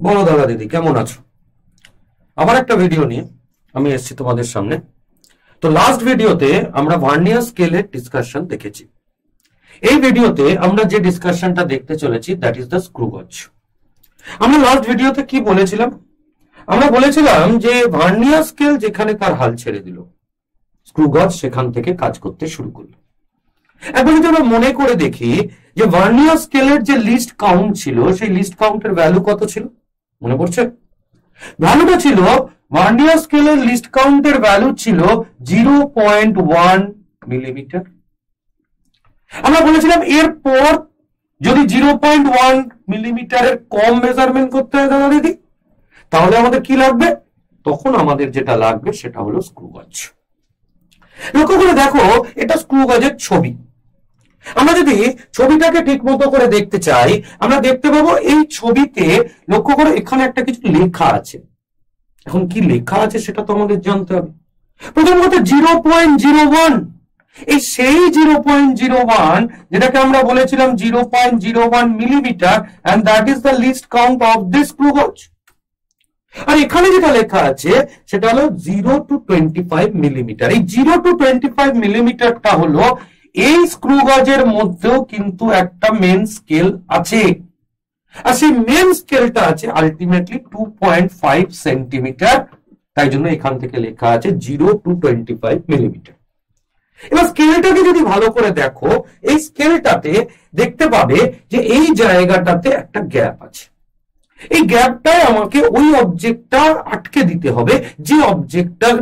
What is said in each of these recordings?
বলো দাদা দিদি কেমন আছো? আবার একটা ভিডিও নিয়ে আমি এসেছি তোমাদের সামনে। তো লাস্ট ভিডিওতে আমরা ভার্নিয়ার স্কেলের ডিসকাশন দেখেছি। এই ভিডিওতে আমরা যে ডিসকাশনটা দেখতে চলেছি দ্যাট ইজ দ্য স্ক্রু গজ। আমরা লাস্ট ভিডিওতে কি বলেছিলাম? আমরা বলেছিলাম যে ভার্নিয়ার স্কেল যেখানে তার হাল ছেড়ে দিল, স্ক্রু গজ সেখান থেকে কাজ করতে শুরু করলো। এখন যদি আমরা মনে করে দেখি যে ভার্নিয়ার স্কেলের যে লিস্ট কাউন্ট ছিল, সেই লিস্ট কাউন্টের ভ্যালু কত ছিল মনে পড়ছে? ভ্যালুটা ছিল, ভার্নিয়ার স্কেলের লিস্ট কাউন্টের ভ্যালু ছিল 0.1 মিলিমিটার। আমরা বলেছিলাম এরপর যদি 0.1 মিলিমিটারের কম মেজারমেন্ট করতে হয় দাদা দিদি, তাহলে আমাদের কি লাগবে? তখন আমাদের যেটা লাগবে সেটা হলো স্ক্রু গজ। লক্ষ্য করে দেখো, এটা স্ক্রু গজের ছবি। আমরা যদি ছবিটাকে ঠিক মতো করে দেখতে চাই, আমরা দেখতে পাবো এই ছবিতে লক্ষ্য করে এখানে একটা কিছু লেখা আছে। এখন কি লেখা আছে সেটা তো আমাদের জানতে হবে। প্রথম কথা 0.01, এই সেই 0.01 যেটাকে আমরা বলেছিলাম 0.01 millimetre, and that is the least count of this screw gauge. আর এখানে যেটা লেখা আছে সেটা হলো 0 to 25 মিলিমিটার। এই 0 to 25 মিলিমিটারটা হলো এই স্ক্রু গজের মধ্যেও কিন্তু একটা মেন স্কেল আছে, আর সেই মেন স্কেলটা আছে আলটিমেটলি 2.5 সেন্টিমিটার। তাই জন্য এখান থেকে লেখা আছে 0 to 25 মিলিমিটার। এবার স্কেলটাকে যদি ভালো করে দেখো, এই স্কেলটাতে দেখতে পাবে যে এই জায়গাটাতে একটা গ্যাপ আছে। এই গ্যাপটায় আমাকে ওই অবজেক্টটা আটকে দিতে হবে যে অবজেক্টটার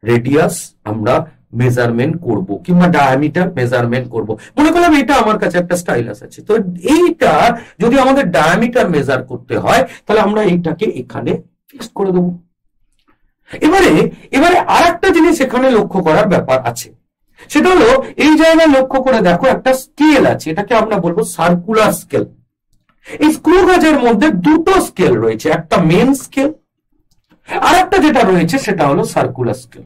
রেডিয়াস আমরা মেজারমেন্ট করব কিংবা ডায়ামিটার মেজারমেন্ট করব। মনে করলাম এটা আমার কাছে একটা স্টাইলাস আছে, তো এইটা যদি আমাদের ডায়ামিটার মেজার করতে হয় তাহলে আমরা এইটাকে এখানে ফিক্স করে দেবো। এবারে আর একটা জিনিস এখানে লক্ষ্য করার ব্যাপার আছে, সেটা হলো এই জায়গায় লক্ষ্য করে দেখো একটা স্কেল আছে, এটাকে আমরা বলবো সার্কুলার স্কেল। এই স্ক্রু গজের মধ্যে দুটো স্কেল রয়েছে, একটা মেন স্কেল আর একটা যেটা রয়েছে সেটা হলো সার্কুলার স্কেল।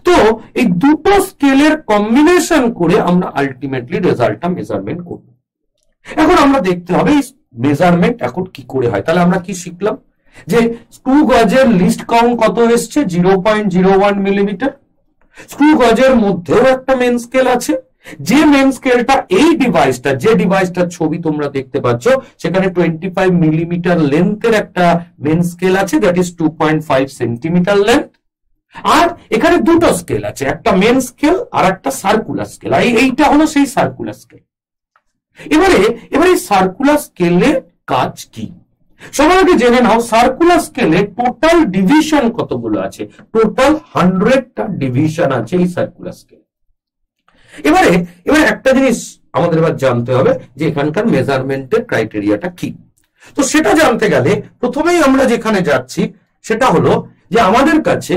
তো এই দুটো স্কেলের কম্বিনেশন করে আমরা আলটিমেটলি রেজাল্টটা মেজারমেন্ট করব। এখন আমরা দেখতে হবে এই মেজারমেন্ট এখন কি করে হয়। তাহলে আমরা কি শিখলাম যে স্ক্রু গজের লিস্ট কাউন্ট কত এসছে 0.01 মিলিমিটার। স্ক্রু গজের মধ্যেও একটা মেন স্কেল আছে, যে মেন স্কেলটা এই ডিভাইসটা, যে ডিভাইসটার ছবি তোমরা দেখতে পাচ্ছ সেখানে 25 মিলিমিটার লেন্থের একটা মেন স্কেল আছে, দ্যাট ইজ 2.5 সেন্টিমিটার লেন্থ। আর এখানে দুটো স্কেল আছে, একটা মেন স্কেল আর একটা সার্কুলার স্কেল। এইটা হলো সেই সার্কুলার স্কেল। এবারে সার্কুলার স্কেলের কাজ কি সবার আগে জেনে নাও। সার্কুলার স্কেলে টোটাল ডিভিশন কতগুলো আছে? টোটাল 100টা ডিভিশন আছে এই সার্কুলার স্কেল। এবারে একটা জিনিস আমাদের এবার জানতে হবে যে এখানকার মেজারমেন্টের ক্রাইটেরিয়াটা কি। তো সেটা জানতে গেলে প্রথমেই আমরা যেখানে যাচ্ছি সেটা হলো যে আমাদের কাছে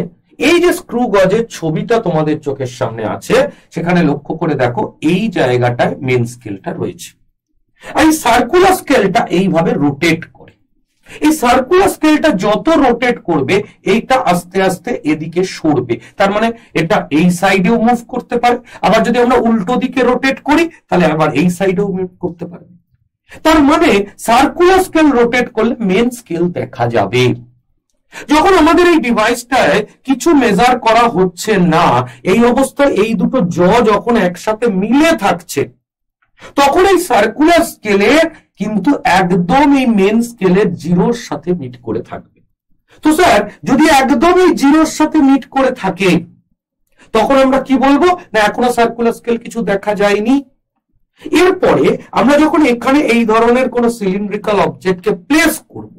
এই যে স্ক্রু গজের ছবিটা তোমাদের চোখের সামনে আছে, সেখানে লক্ষ্য করে দেখো এই জায়গাটায় মেন স্কেলটা রয়েছে। আর এই সার্কুলার স্কেলটা এইভাবে রোটেট করে। এই সার্কুলার স্কেলটা যত রোটেট করবে এইটা আস্তে আস্তে এদিকে সরবে, তার মানে এটা এই সাইডেও মুভ করতে পারে। আবার যদি আমরা উল্টো দিকে রোটেট করি তাহলে আবার এই সাইডেও মুভ করতে পারবে। তার মানে সার্কুলার স্কেল রোটেট করলে মেন স্কেল দেখা যাবে। যখন আমাদের এই ডিভাইসটায় কিছু মেজার করা হচ্ছে না, এই অবস্থায় এই দুটো যখন একসাথে মিলে থাকছে, তখন এই সার্কুলার স্কেলে কিন্তু একদম এই মেন স্কেলের জিরোর সাথে মিট করে থাকবে। তো স্যার যদি একদম এই জিরোর সাথে মিট করে থাকে তখন আমরা কি বলবো? না এখনো সার্কুলার স্কেল কিছু দেখা যায়নি। এরপরে আমরা যখন এখানে এই ধরনের কোন সিলিন্ড্রিক্যাল অবজেক্টকে প্লেস করব,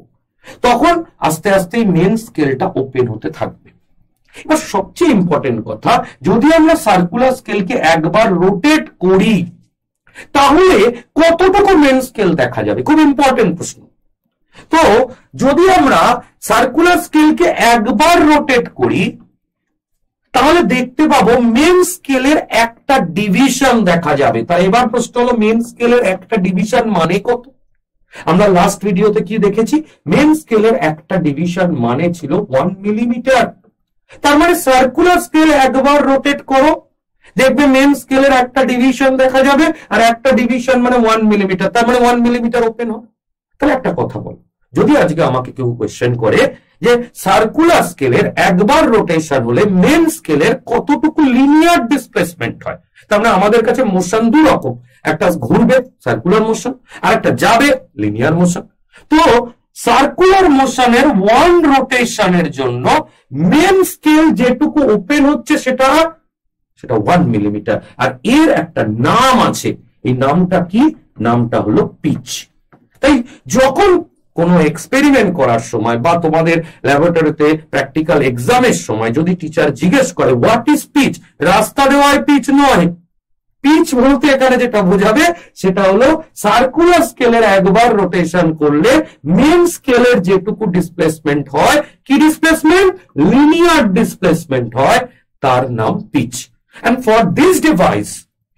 তখন আস্তে আস্তে মেন স্কেলটা ওপেন হতে থাকবে। এবার সবচেয়ে ইম্পর্টেন্ট কথা, যদি আমরা সার্কুলার স্কেলকে একবার রোটেট করি তাহলে কতটুকু মেন স্কেল দেখা যাবে? খুব ইম্পর্টেন্ট প্রশ্ন। তো যদি আমরা সার্কুলার স্কেলকে একবার রোটেট করি তাহলে দেখতে পাবো মেন স্কেলের একটা ডিভিশন দেখা যাবে। তাই এবার প্রশ্ন হলো মেন স্কেলের একটা ডিভিশন মানে কত? আমরা লাস্ট ভিডিওতে কি দেখেছি? মেন স্কেলের একটা ডিভিশন মানে ছিল 1 মিলিমিটার। তার মানে সার্কুলার স্কেল একবার রোটেট করো, দেখবে মেন স্কেলের একটা ডিভিশন দেখা যাবে, আর একটা ডিভিশন মানে 1 মিলিমিটার, তার মানে 1 মিলিমিটার ওপেন হবে। তাহলে একটা কথা বল, যদি আজকে আমাকে কেউ কোয়েশ্চেন করে যে সার্কুলার স্কেলের একবার রোটেশন হলে মেন স্কেলের কতটুকু লিনিয়ার ডিসপ্লেসমেন্ট হয়, তার মানে আমাদের কাছে মোশন দু রকম, একটা ঘুরবে সার্কুলার মোশন আর একটা যাবে লিনিয়ার মোশন। তো সার্কুলার মোশনের ওয়ান রোটেশনের জন্য মেন স্কেল যেটুকু ওপেন হচ্ছে সেটা 1 মিলিমিটার, আর এর একটা নাম আছে, এই নামটা কি, নামটা হলো পিচ। তাই যখন কোনো এক্সপেরিমেন্ট করার সময় বা তোমাদের ল্যাবরেটরিতে প্র্যাকটিক্যাল এক্সামের সময় যদি টিচার জিজ্ঞেস করে হোয়াট ইজ পিচ, রাস্তা দেওয়ায় পিচ নয়। পিচ বলতে এখানে যেটা বোঝাবে সেটা হলো সার্কুলার স্কেলের একবার রোটেশন করলে মেন স্কেলের যেটুকু ডিসপ্লেসমেন্ট হয়, কি ডিসপ্লেসমেন্ট, লিনিয়ার ডিসপ্লেসমেন্ট হয়, তার নাম pitch. And for this device,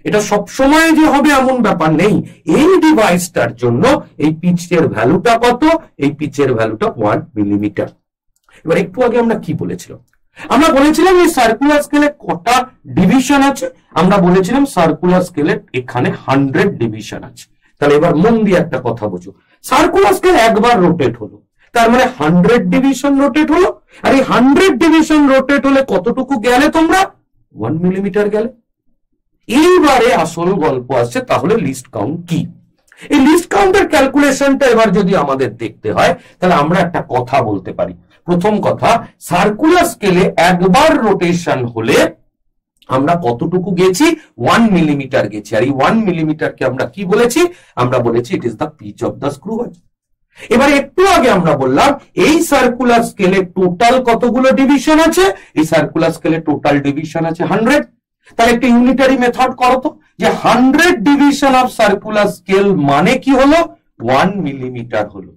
এটা সব সময় যে হবে এমন ব্যাপার নেই, এই ডিভাইসটার জন্য এই পিচের ভ্যালুটা কত, এই পিচের ভ্যালুটা 1 মিলিমিটার। এবার একটু আগে আমরা কি বলেছিলাম, আমরা বলেছিলাম এই সার্কুলার স্কেলে কটা ডিভিশন আছে, আমরা বলেছিলাম সার্কুলার স্কেলে এখানে 100 ডিভিশন আছে। তাহলে এবার মন দিয়ে একটা কথা বুঝো, সার্কুলার স্কেল একবার রোটেট হলো, তার মানে 100 ডিভিশন রোটেট হলো, আর এই 100 ডিভিশন রোটেট হলে কতটুকু গেলে তোমরা, 1 মিলিমিটার গেলে। এইবারে আসল গল্প আসছে, তাহলে লিস্ট কাউন্ট কি। এই লিস্ট কাউন্টের ক্যালকুলেশনটা এবার যদি আমাদের দেখতে হয়, তাহলে আমরা একটা কথা বলতে পারি। প্রথম কথা, সার্কুলার স্কেলে একবার রোটেশন হলে আমরা কতটুকু গেছি, 1 মিলিমিটার গেছি, আর এই 1 মিলিমিটারকে আমরা কি বলেছি, আমরা বলেছি it is the pitch of the screw gauge. এবার একটু আগে আমরা বললাম এই সার্কুলার স্কেলে টোটাল কতগুলো ডিভিশন আছে, এই সার্কুলার স্কেলে টোটাল ডিভিশন আছে 100। তাহলে একটা ইউনিটারি মেথড করো তো, যে 100 ডিভিশন অফ সার্কুলার স্কেল মানে কি হলো, 1 মিলিমিটার হলো।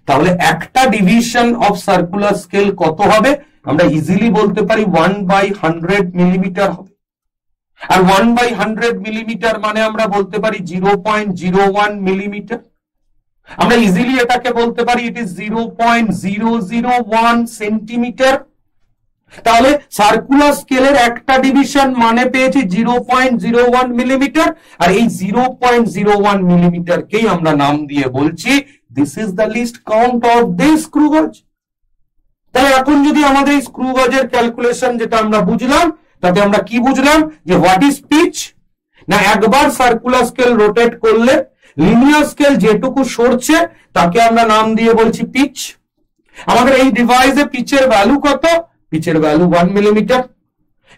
তাহলে একটা ডিভিশন অফ সার্কুলার স্কেল কত হবে, আমরা ইজিলি বলতে পারি 1/100 মিলিমিটার হবে। আর 1/100 মিলিমিটার মানে আমরা বলতে পারি 0.01 মিলিমিটার। আমরা ইজিলি এটাকে বলতে পারি ইট ইজ 0.001 সেন্টিমিটার। তাহলে সার্কুলার স্কেলের একটা ডিভিশন মানে পেয়েছি 0.01 মিলিমিটার, আর এই 0.01 মিলিমিটারকেই আমরা নাম দিয়ে বলছি this is the least count of this screw গজ। তাহলে এখন যদি আমাদের স্ক্রু গজের ক্যালকুলেশন যেটা আমরা বুঝলাম, তাতে আমরা কি বুঝলাম, যে হোয়াট ইজ পিচ, না একবার সার্কুলার স্কেল রোটেট করলে লিনিয়ার স্কেল যেটুকু সরছে তাকে আমরা নাম দিয়ে বলছি পিচ। আমাদের এই ডিভাইসে পিচের ভ্যালু কত, পিচের ভ্যালু 1 মিলিমিটার।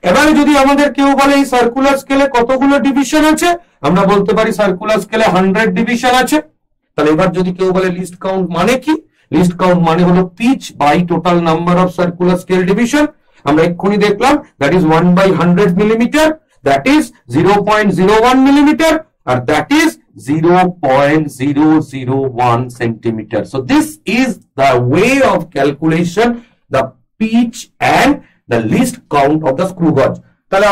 এবারে যদি আমাদের কেউ বলে এই সার্কুলার স্কেলে কতগুলো ডিভিশন আছে, আমরা বলতে পারি সার্কুলার স্কেলে 100 ডিভিশন আছে। তাহলে এবার যদি কেউ বলে লিস্ট কাউন্ট মানে কি, লিস্ট কাউন্ট মানে হলো pitch by total number of circular scale division. আমরা এক্ষুনি দেখলাম that is 1/100 millimetre, that is 0.01 millimetre, আর that is 0.001 centimetre. So this is the way of calculation the pitch and the least count of the screw gauge. তাহলে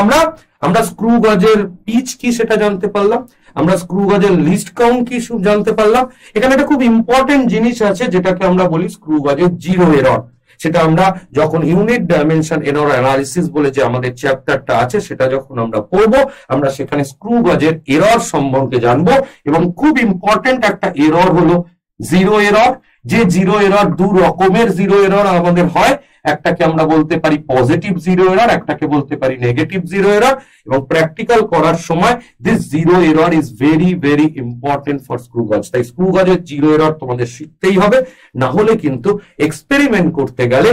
আমরা screw গজের pitch কি সেটা জানতে পারলাম, আমরা স্ক্রু গজের লিস্ট কাউন্ট কি জানতে পারলাম। এখানে একটা খুব ইম্পর্টেন্ট জিনিস আছে যেটাকে আমরা বলি স্ক্রু গজের জিরো এরর। সেটা আমরা যখন ইউনিট ডাইমেনশন এরর অ্যানালিসিস বলে যে আমাদের চ্যাপ্টারটা আছে সেটা যখন আমরা পড়বো, আমরা সেখানে স্ক্রু গজের এরর সম্বন্ধে জানবো। এবং খুব ইম্পর্টেন্ট একটা এরর হলো জিরো এরর। যে জিরো এরর দু রকমের জিরো এরর আমাদের হয়, একটাকে আমরা বলতে পারি পজিটিভ জিরো এরর, একটাকে বলতে পারি নেগেটিভ জিরো এরর। এবং প্র্যাকটিক্যাল করার সময় this zero error is very very important for screw গজ। তাই স্ক্রু গজের জিরো এরর তোমাদের শিখতেই হবে, না হলে কিন্তু এক্সপেরিমেন্ট করতে গেলে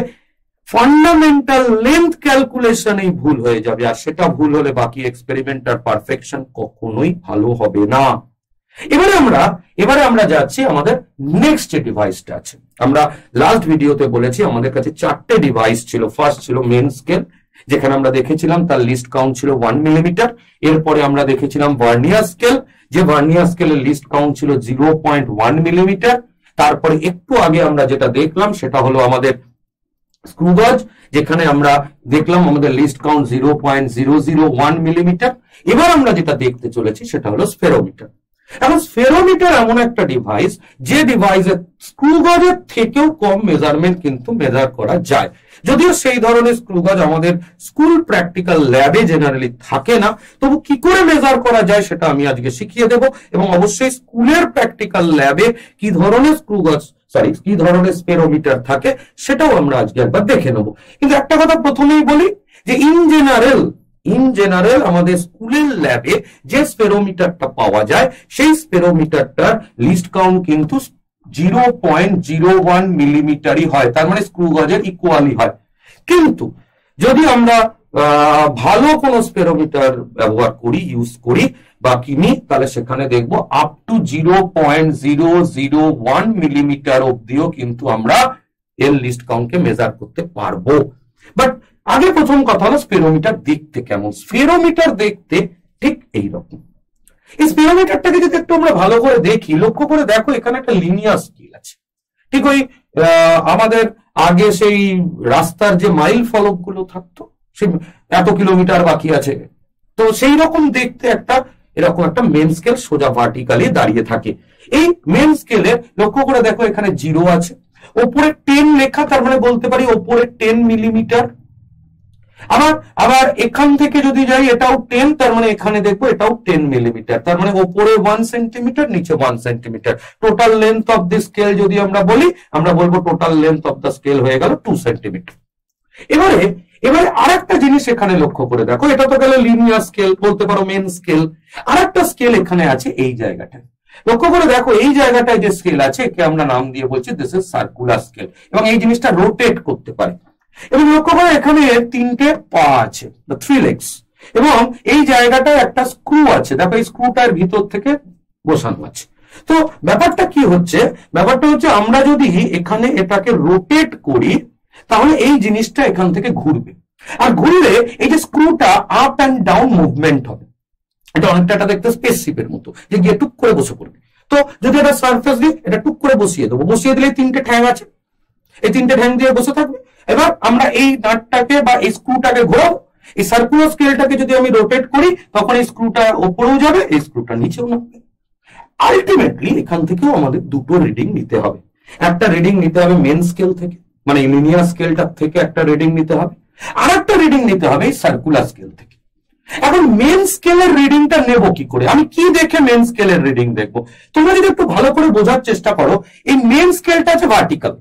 ফান্ডামেন্টাল লেন্থ ক্যালকুলেশনেই ভুল হয়ে যাবে, আর সেটা ভুল হলে বাকি এক্সপেরিমেন্টার পারফেকশন কখনোই ভালো হবে না। এবারে আমরা যাচ্ছি আমাদের নেক্সট যে ডিভাইসটা আছে। আমরা লাস্ট ভিডিওতে বলেছি আমাদের কাছে 4টে ডিভাইস ছিল। ফার্স্ট ছিল মেন স্কেল, যেখানে আমরা দেখেছিলাম তার লিস্ট কাউন্ট ছিল 1 মিলিমিটার। এরপরে আমরা দেখেছিলাম ভার্নিয়ার স্কেল, যে ভার্নিয়ার স্কেলের লিস্ট কাউন্ট ছিল 0.1 মিলিমিটার। তারপরে একটু আগে আমরা যেটা দেখলাম সেটা হলো আমাদের স্ক্রু গজ, যেখানে আমরা দেখলাম আমাদের লিস্ট কাউন্ট 0.001 মিলিমিটার। এবার আমরা যেটা দেখতে চলেছি সেটা হলো স্ফেরোমিটার। এখন স্ফেরোমিটার এমন একটা ডিভাইস যে ডিভাইসের স্ক্রু গজের থেকেও কম মেজারমেন্ট কিন্তু মেজার করা যায়। যদিও সেই ধরনের স্ক্রু গজ আমাদের স্কুল প্র্যাকটিক্যাল ল্যাবে জেনারেলি থাকে না, তবু কি করে মেজার করা যায় সেটা আমি আজকে শিখিয়ে দেব, এবং অবশ্যই স্কুলের প্র্যাকটিক্যাল ল্যাবে কি ধরনের স্ক্রু গজ কি ধরনের স্ফেরোমিটার থাকে সেটাও আমরা আজকে একবার দেখে নেব। কিন্তু একটা কথা প্রথমেই বলি যে ইন জেনারেল আমাদের স্কুলের ল্যাবে যে স্পেরোমিটারটা পাওয়া যায় সেই স্পেরোমিটারটার লিস্ট কাউন্ট কিন্তু 0.01 মিলিমিটারই হয়, তার মানে স্ক্রু গজের ইকুয়ালি হয়। কিন্তু যদি আমরা ভালো কোনো স্পেরোমিটার ব্যবহার করি, ইউজ করি বা কিনি, তাহলে সেখানে দেখবো আপ টু 0.001 মিলিমিটার অব্দিও কিন্তু আমরা এর লিস্ট কাউন্টকে মেজার করতে পারবো। বাট আগে প্রথম কথা হলো স্পেরোমিটার দেখতে কেমন। স্পেরোমিটার দেখতে ঠিক এইরকম। এই স্পেরোমিটারটাকে যদি একটু আমরা ভালো করে দেখি, লক্ষ্য করে দেখো এখানে একটা লিনিয়ার স্কেল আছে, ঠিক ওই আমাদের আগে সেই রাস্তার যে মাইল ফলক গুলো থাকতো, সে এত কিলোমিটার বাকি আছে, তো সেই রকম দেখতে একটা এরকম একটা মেন স্কেল সোজা ভার্টিক্যালি দাঁড়িয়ে থাকে। এই মেন স্কেলে লক্ষ্য করে দেখো এখানে 0 আছে, ওপরে 10 লেখা, তার মানে বলতে পারি ওপরে 10 মিলিমিটার। আবার এখান থেকে যদি যাই এটাও 10, তার মানে এখানে দেখবো এটাও 10 মিলিমিটার, তার মানে ওপরে 1 সেন্টিমিটার, নিচে 1 centimetre. Total length of the scale যদি আমরা বলি, আমরা বলবো total length of the scale হয়ে গেল 2 সেন্টিমিটার। এবারে আরেকটা জিনিস এখানে লক্ষ্য করে দেখো, এটা তো গেল লিনিয়ার স্কেল, বলতে পারো মেন স্কেল। আরেকটা স্কেল এখানে আছে এই জায়গাটায়, লক্ষ্য করে দেখো এই জায়গাটায় যে স্কেল আছে একে আমরা নাম দিয়ে বলছি দিস ইজ সার্কুলার স্কেল, এবং এই জিনিসটা রোটেট করতে পারে। এবং লক্ষ্য করে এখানে 3টে পা আছে, 3 legs, এবং এই জায়গাটায় একটা স্ক্রু আছে, দেখো এই স্ক্রুটার ভিতর থেকে বসানো আছে। তো ব্যাপারটা কি হচ্ছে, ব্যাপারটা হচ্ছে আমরা যদি এখানে এটাকে রোটেট করি তাহলে এই জিনিসটা এখান থেকে ঘুরবে, আর ঘুরলে এই যে স্ক্রুটা আপ অ্যান্ড ডাউন মুভমেন্ট হবে। এটা অনেকটা এটা দেখতে স্পেসশিপের মতো, যে গিয়ে টুক করে বসে পড়বে। তো যদি এটা সারফেস দিয়ে এটা টুক করে বসিয়ে দেবো, বসিয়ে দিলে 3টে ঠ্যাং আছে, এই 3টে ঠ্যাং দিয়ে বসে থাকবে। এবার আমরা এই নাটটাকে বা এই স্ক্রুটাকে ঘোরাবো, এই সার্কুলার স্কেলটাকে যদি আমি রোটেট করি তখন এই স্ক্রুটা উপরেও যাবে, এই স্ক্রুটা নিচেও নামবে। আলটিমেটলি এখান থেকেও আমাদের দুটো রিডিং নিতে হবে। একটা রিডিং নিতে হবে মেন স্কেল থেকে, মানে লিনিয়ার স্কেলটার থেকে একটা রিডিং নিতে হবে, আর একটা রিডিং নিতে হবে এই সার্কুলার স্কেল থেকে। এখন মেন স্কেলের রিডিংটা নেব কি করে, আমি কি দেখে মেন স্কেলের রিডিং দেখবো? তোমরা যদি একটু ভালো করে বোঝার চেষ্টা করো, এই মেন স্কেলটা আছে ভার্টিক্যাল,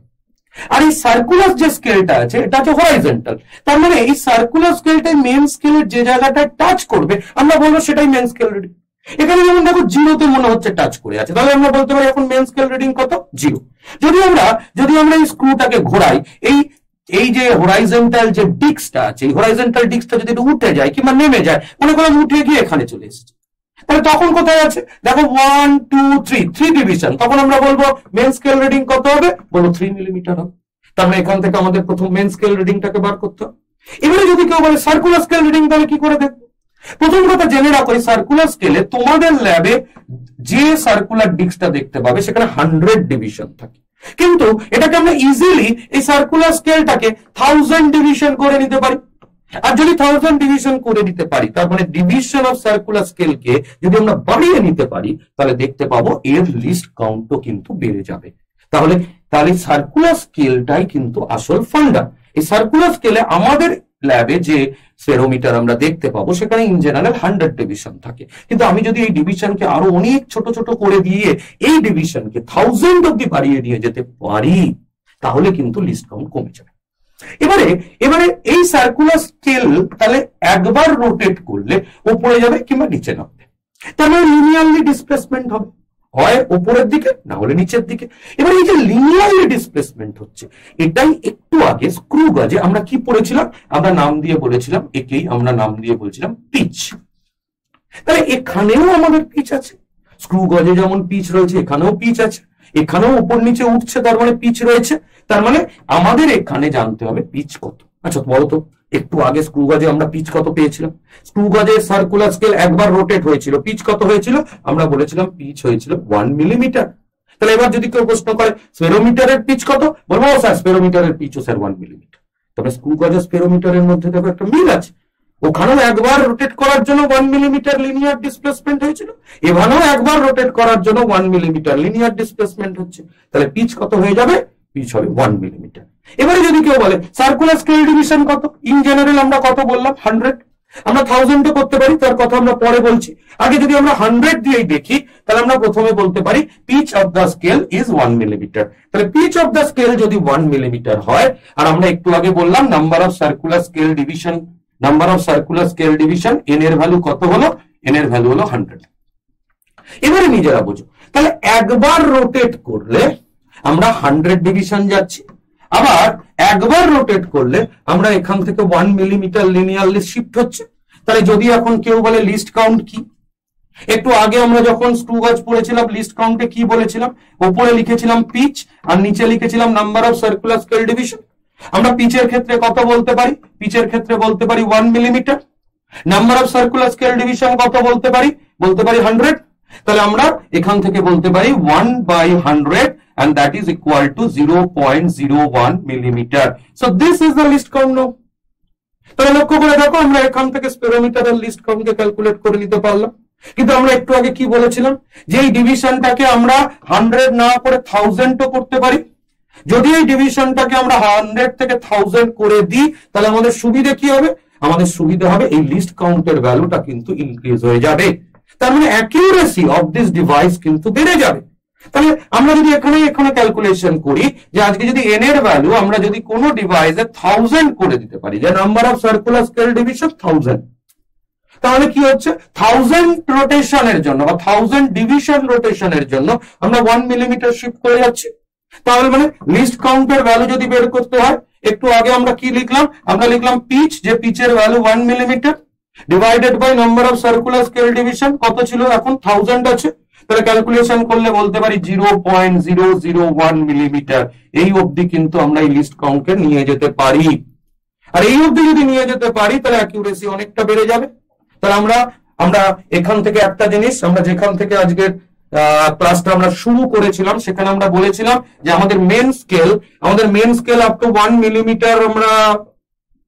আর এই সার্কুলার যে স্কেলটা আছে এটা হচ্ছে হরাইজন্টাল। তার মানে এই সার্কুলার স্কেলটা মেন স্কেলের যে জায়গাটায় টাচ করবে আমরা বলবো সেটাই মেন স্কেল রিডিং। এখানে যেমন দেখো 0তে মনে হচ্ছে টাচ করে আছে, তাহলে আমরা বলতে পারি এখন মেন স্কেল রিডিং কত? 0। যদি আমরা এই স্ক্রুটাকে ঘোরাই, এই যে হরাইজন্টাল যে ডিস্কটা আছে, এই হরাইজন্টাল ডিস্কটা যদি উঠে যায় কিংবা নেমে যায়, মনে করলাম উঠে গিয়ে এখানে চলে এসেছে, তাহলে তখন কোথায় আছে? দেখো 1 2 3 ডিভিশন, তখন আমরা বলবো মেন স্কেল রিডিং কত হবে? বলবো 3 মিলিমিটার হবে। তার মানে এখান থেকে আমাদের প্রথম মেন স্কেল রিডিংটাকে বার করতে হবে। এবারে যদি কেউ বলে সার্কুলার স্কেল রিডিং, তাহলে কি করে দেখবো? প্রথম কথা জেনে রাখো, এই সার্কুলার স্কেলে তোমাদের ল্যাবে যে সার্কুলার ডিস্কটা দেখতে পাবে সেখানে 100 ডিভিশন থাকে, কিন্তু এটাকে আমরা ইজিলি এই সার্কুলার স্কেলটাকে 1000 ডিভিশন করে নিতে পারি। আর যদি 1000 ডিভিশন করে নিতে পারি, তার মানে ডিভিশন অফ সার্কুলার স্কেলকে যদি আমরা বাড়িয়ে নিতে পারি, তাহলে দেখতে পাবো এর লিস্ট কাউন্টও কিন্তু বেড়ে যাবে। তাহলে সার্কুলার স্কেলটাই কিন্তু আসল ফান্ডা। এই সার্কুলার স্কেলে আমাদের ল্যাবে যে স্পেরোমিটার আমরা দেখতে পাবো সেখানে ইন জেনারেল 100 ডিভিশন থাকে, কিন্তু আমি যদি এই ডিভিশনকে আরো অনেক ছোট ছোট করে দিয়ে এই ডিভিশনকে 1000 অব্দি বাড়িয়ে দিয়ে যেতে পারি, তাহলে কিন্তু লিস্ট কাউন্ট কমে যাবে। এবারে এই সার্কুলার স্কেল তাহলে একবার রোটেট করলে উপরে যাবে কিংবা নিচে নামবে, তার মানে লিনিয়ারলি ডিসপ্লেসমেন্ট হবে, হয় উপরের দিকে না হলে নিচের দিকে। এবার এই যে লিনিয়ারলি ডিসপ্লেসমেন্ট হচ্ছে, এটাই একটু আগে স্ক্রু গজে আমরা কি পড়েছিলাম? আমরা নাম দিয়ে বলেছিলাম, একেই আমরা নাম দিয়ে বলছিলাম পিচ। তাহলে এখানেও আমাদের পিচ আছে, স্ক্রু গজে যেমন পিচ রয়েছে এখানেও পিচ আছে, এখানেও উপর নিচে উঠছে, তার মানে পিচ রয়েছে। তার মানে আমাদের এখানে জানতে হবে পিচ কত। আচ্ছা বলতো, একটু আগে স্ক্রু গজে আমরা পিচ কত পেয়েছিলাম? স্ক্রু গজে সার্কুলার স্কেল একবার রোটেট হয়েছিল, পিচ কত হয়েছিল? আমরা বলেছিলাম পিচ হয়েছিল 1 মিলিমিটার। তাহলে এবার যদি কেউ প্রশ্ন করে স্পেরোমিটারের পিচ কত, বলবো স্যার স্পেরোমিটারের পিচও স্যার 1 মিলিমিটার। তবে স্ক্রু গজের স্পেরোমিটারের মধ্যে দেখো একটা মিল আছে, ওখানেও একবার রোটেট করার জন্য 1 মিলিমিটার লিনিয়ার ডিসপ্লেসমেন্ট হয়েছিল, এখানেও একবার রোটেট করার জন্য 1 মিলিমিটার লিনিয়ার ডিসপ্লেসমেন্ট হচ্ছে। তাহলে পিচ কত হয়ে যাবে? পিচ হবে 1 মিলিমিটার। এবারে যদি কেউ বলে সার্কুলার স্কেল ডিভিশন কত, ইন জেনারেল আমরা কত বললাম? 100। আমরা 1000 ও করতে পারি, তার কথা আমরা পরে বলছি। আগে যদি আমরা 100 দিয়েই দেখি, তাহলে আমরা প্রথমে বলতে পারি pitch of the scale is 1 millimetre. তাহলে পিচ অফ দ্য স্কেল যদি 1 মিলিমিটার হয়, আর আমরা একটু আগে বললাম number of circular scale division, number of circular scale division N এর ভ্যালু কত হলো? এন এর ভ্যালু হলো 100। এবারে নিজেরা বুঝো, তাহলে একবার রোটেট করলে আমরা 100 ডিভিশন যাচ্ছি, আবার একবার রোটেট করলে আমরা এখান থেকে 1 মিলিমিটার লিনিয়ারলি শিফট হচ্ছে। তাহলে যদি এখন কেউ বলে লিস্ট কাউন্ট কি, একটু আগে আমরা যখন স্ক্রু গাজ পড়েছিলাম লিস্ট কাউন্টে কি বলেছিলাম? উপরে লিখেছিলাম পিচ আর নিচে লিখেছিলাম number of circular scale division. আমরা পিচের ক্ষেত্রে কত বলতে পারি? পিচের ক্ষেত্রে বলতে পারি 1 millimetre. Number of circular scale division কত বলতে পারি? বলতে পারি 100। তাহলে আমরা এখান থেকে বলতে পারি 1/100 and that is equal to 0.01 millimeter. So this is the least count now. তাহলে লক্ষ্য করে দেখো, আমরা এখান থেকে স্পেরোমিটারের লিস্ট কাউন্টকে ক্যালকুলেট করে নিতে পারলাম। কিন্তু আমরা একটু আগে কি বলেছিলাম? যে এই ডিভিশনটাকে আমরা 100 না করে 1000 ও করতে পারি। যদি এই ডিভিশনটাকে আমরা 100 থেকে 1000 করে দিই, তাহলে আমাদের সুবিধা কি হবে? আমাদের সুবিধা হবে এই লিস্ট কাউন্টের ভ্যালুটা কিন্তু ইনক্রিজ হয়ে যাবে। তার মানে অ্যাকিউরেসি অফ দিস ডিভাইস কিন্তু বেড়ে যাবে। তাহলে আমরা যদি এখানে ক্যালকুলেশন করি যে আজকে যদি এন এর ভ্যালু আমরা যদি কোনো ডিভাইসে 1000 করে দিতে পারি, যে number of circular scale division 1000, তাহলে কি হচ্ছে? 1000 রোটেশনের জন্য বা 1000 ডিভিশন রোটেশনের জন্য আমরা 1 মিলিমিটার শিফট করে যাচ্ছি। তাহলে মানে লিস্ট কাউন্টের ভ্যালু যদি বের করতে হয়, একটু আগে আমরা কি লিখলাম? আমরা লিখলাম পিচ, যে পিচের value 1 millimetre divided by number of circular scale division কত ছিল? এখন 1000 আছে। তাহলে ক্যালকুলেশন করলে বলতে পারি 0.001 মিলিমিটার। এই অবধি কিন্তু আমরা এই লিস্ট কাউন্টকে নিয়ে যেতে পারি। আর এই অবধি যদি নিয়ে যেতে পারি, তাহলে অ্যাকিউরেসি অনেকটা বেড়ে যাবে। তাহলে আমরা এখান থেকে একটা জিনিস, আমরা যেখান থেকে আজকের ক্লাসটা আমরা শুরু করেছিলাম, সেখানে আমরা বলেছিলাম যে আমাদের main scale up to 1 millimetre আমরা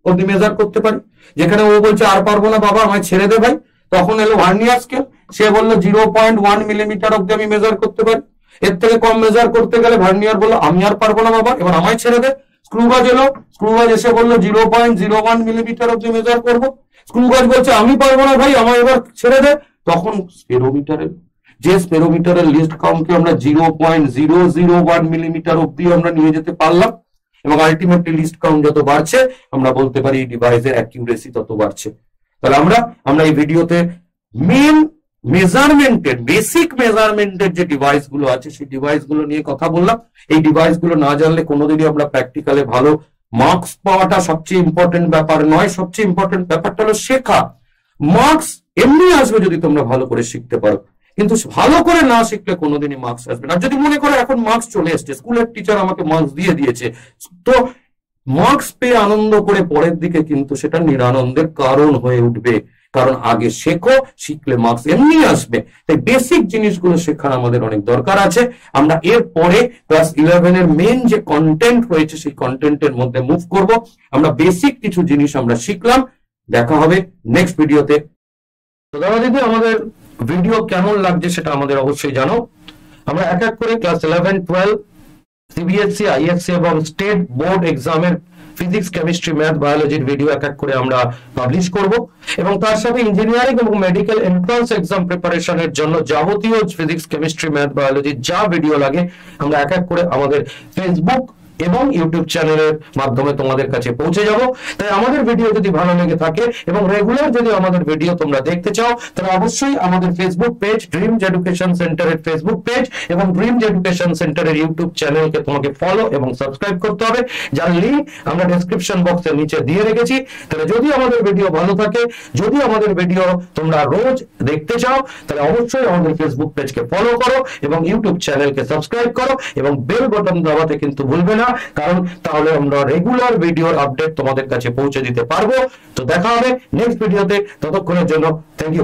অবধি মেজার করতে পারি। যেখানে ও বলছে আর পারবো না বাবা, আমায় ছেড়ে দে ভাই, তখন এলো ভার্নিয়ার স্কেল, সে বললো 0.1 মিলিমিটার অবধি আমি মেজার করতে পারি। এর থেকে কম মেজার করতে গেলে ভার্নিয়ার বললো আমি আর পারবো না বাবা, এবার আমায় ছেড়ে দে। স্ক্রুগাজ এলো, স্ক্রুগাজ এসে বললো 0.01 মিলিমিটার অবধি মেজার করবো। স্ক্রুগাজ বলছে আমি পারবো না ভাই, আমায় এবার ছেড়ে দে। তখন স্পেরোমিটার এলো, যে স্পেরোমিটারের লিস্ট কাউন্টকে আমরা 0.001 মিলিমিটার অবধি আমরা নিয়ে যেতে পারলাম। এবং আলটিমেটলি লিস্ট কাউন্ট যত বাড়ছে, আমরা বলতে পারি এই ডিভাইসের অ্যাকিউরেসি তত বাড়ছে। তাহলে আমরা এই ভিডিওতে মেন মেজারমেন্টের, বেসিক মেজারমেন্টের যে ডিভাইস গুলো আছে সেই ডিভাইস গুলো নিয়ে কথা বললাম। এই ডিভাইস গুলো না জানলে কোনোদিনই আমরা প্র্যাকটিক্যালে ভালো মার্কস পাওয়াটা সবচেয়ে ইম্পর্টেন্ট ব্যাপার নয়। সবচেয়ে ইম্পর্টেন্ট ব্যাপারটা হলো শেখা। মার্কস এমনি আসবে যদি তোমরা ভালো করে শিখতে পারো, কিন্তু ভালো করে না শিখলে কোনোদিনই মার্কস আসবে না। যদি মনে করো এখন মার্কস চলে এসছে, স্কুলের টিচার আমাকে মার্কস দিয়ে দিয়েছে, তো মার্কস পেয়ে আনন্দ করে পরের দিকে কিন্তু সেটা নিরানন্দের কারণ হয়ে উঠবে। কারণ আগে শেখো, শিখলে মার্কস এমনি আসবে। তাই বেসিক জিনিসগুলো শেখার আমাদের অনেক দরকার আছে। আমরা এর পরে ক্লাস 11 এর মেন যে কন্টেন্ট রয়েছে সেই কন্টেন্টের মধ্যে মুভ করব। আমরা বেসিক কিছু জিনিস আমরা শিখলাম। দেখা হবে নেক্সট ভিডিওতে। তো দাদা দিদি, আমাদের ভিডিও কেমন লাগছে সেটা আমাদের অবশ্যই জানো। আমরা এক এক করে ক্লাস 11, 12, সিবিএসসি, আইএসসি এবং স্টেট বোর্ড এক্সামের ফিজিক্স, কেমিস্ট্রি, ম্যাথ, বায়োলজির ভিডিও এক এক করে আমরা পাবলিশ করব। এবং তার সাথে ইঞ্জিনিয়ারিং এবং মেডিকেল এন্ট্রান্স এক্সাম প্রিপারেশনের জন্য যাবতীয় ফিজিক্স, কেমিস্ট্রি, ম্যাথ, বায়োলজির যা ভিডিও লাগে আমরা এক এক করে আমাদের ফেসবুক এবং ইউটিউব চ্যানেলের মাধ্যমে তোমাদের কাছে পৌঁছে যাব। তাই আমাদের ভিডিও যদি ভালো লেগে থাকে এবং রেগুলার যদি আমাদের ভিডিও তোমরা দেখতে চাও, তাহলে অবশ্যই আমাদের ফেসবুক পেজ, ড্রিমস এডুকেশন সেন্টারের ফেসবুক পেজ এবং ড্রিমস এডুকেশন সেন্টারের ইউটিউব চ্যানেলকে তোমাকে ফলো এবং সাবস্ক্রাইব করতে হবে, যার লিংক আমরা ডেসক্রিপশন বক্সের নিচে দিয়ে রেখেছি। তাহলে যদি আমাদের ভিডিও ভালো থাকে, যদি আমাদের ভিডিও তোমরা রোজ দেখতে চাও, তাহলে অবশ্যই আমাদের ফেসবুক পেজকে ফলো করো এবং ইউটিউব চ্যানেলকে সাবস্ক্রাইব করো এবং বেল বাটন দাবাতে কিন্তু ভুলবে না, কারণ তাহলে আমরা রেগুলার ভিডিওর আপডেট তোমাদের কাছে পৌঁছে দিতে পারবো। তো দেখা হবে নেক্সট ভিডিওতে, ততক্ষণের জন্য থ্যাংক ইউ।